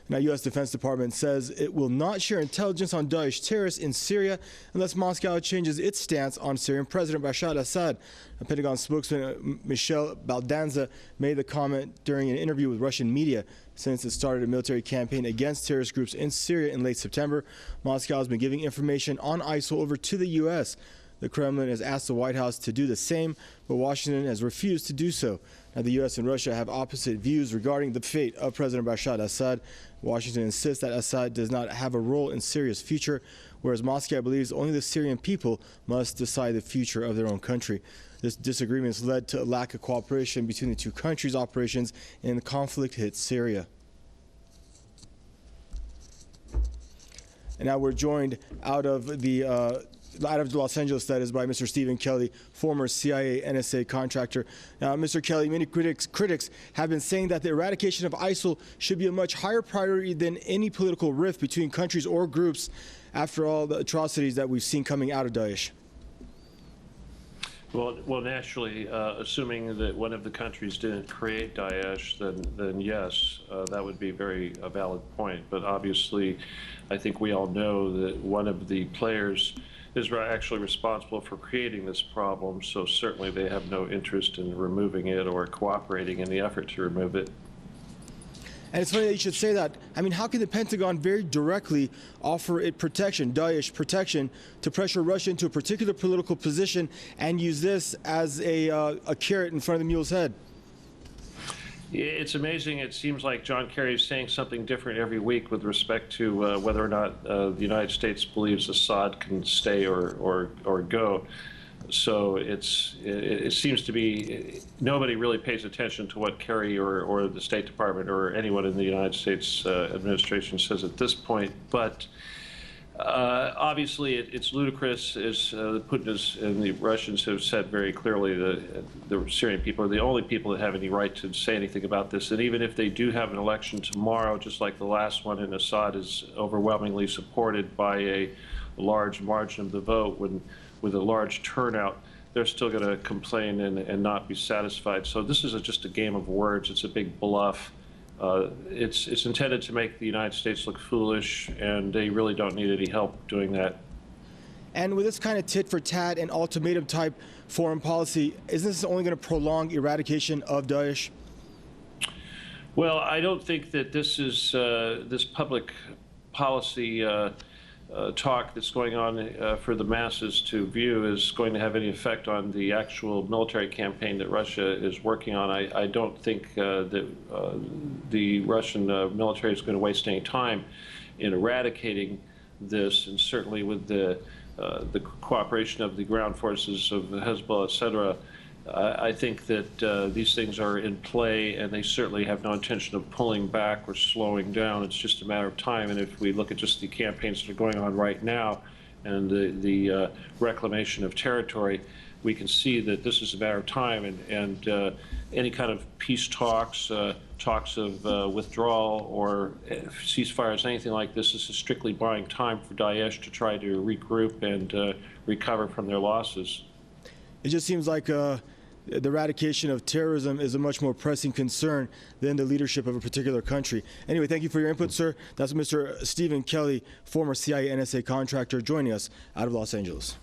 Now, U.S. Defense Department says it will not share intelligence on Daesh terrorists in Syria unless Moscow changes its stance on Syrian President Bashar al-Assad. Pentagon Spokesman Michelle Baldanza made the comment during an interview with Russian media. Since it started a military campaign against terrorist groups in Syria in late September, Moscow has been giving information on ISIL over to the U.S. The Kremlin has asked the White House to do the same, but Washington has refused to do so. Now, the U.S. and Russia have opposite views regarding the fate of President Bashar al-Assad. Washington insists that Assad does not have a role in Syria's future, whereas Moscow believes only the Syrian people must decide the future of their own country. This disagreement has led to a lack of cooperation between the two countries' operations, and the conflict hit Syria. And now we're joined out of Los Angeles, that is, by Mr. Stephen Kelly, former CIA NSA contractor. Now, Mr. Kelly, many critics have been saying that the eradication of ISIL should be a much higher priority than any political rift between countries or groups after all the atrocities that we've seen coming out of Daesh. Well, naturally, assuming that one of the countries didn't create Daesh, then yes, that would be a valid point. But obviously, I think we all know that one of the players is actually responsible for creating this problem, so certainly they have no interest in removing it or cooperating in the effort to remove it. And it's funny that you should say that. I mean, how can the Pentagon very directly offer it protection, Daesh protection, to pressure Russia into a particular political position and use this as a carrot in front of the mule's head? It's amazing. It seems like John Kerry is saying something different every week with respect to whether or not the United States believes Assad can stay or go. So it seems to be nobody really pays attention to what Kerry or the State Department or anyone in the United States administration says at this point. But obviously, it's ludicrous, as Putin and the Russians have said very clearly. The Syrian people are the only people that have any right to say anything about this. And even if they do have an election tomorrow, just like the last one, and Assad is overwhelmingly supported by a large margin of the vote, with a large turnout, they're still going to complain and not be satisfied. So this is just a game of words. It's a big bluff. It's intended to make the United States look foolish, and they really don't need any help doing that. And with this kind of tit-for-tat and ultimatum-type foreign policy, isn't this only going to prolong eradication of Daesh? Well, I don't think that this is this public policy talk that's going on for the masses to view is going to have any effect on the actual military campaign that Russia is working on. I don't think that the Russian military is going to waste any time in eradicating this, and certainly with the cooperation of the ground forces of Hezbollah, etc. I think that these things are in play, and they certainly have no intention of pulling back or slowing down. It's just a matter of time. And if we look at just the campaigns that are going on right now and the reclamation of territory, we can see that this is a matter of time. And any kind of peace talks, talks of withdrawal or ceasefires, anything like this is strictly buying time for Daesh to try to regroup and recover from their losses. It just seems like the eradication of terrorism is a much more pressing concern than the leadership of a particular country. Anyway, thank you for your input, sir. That's Mr. Stephen Kelly, former CIA NSA contractor, joining us out of Los Angeles.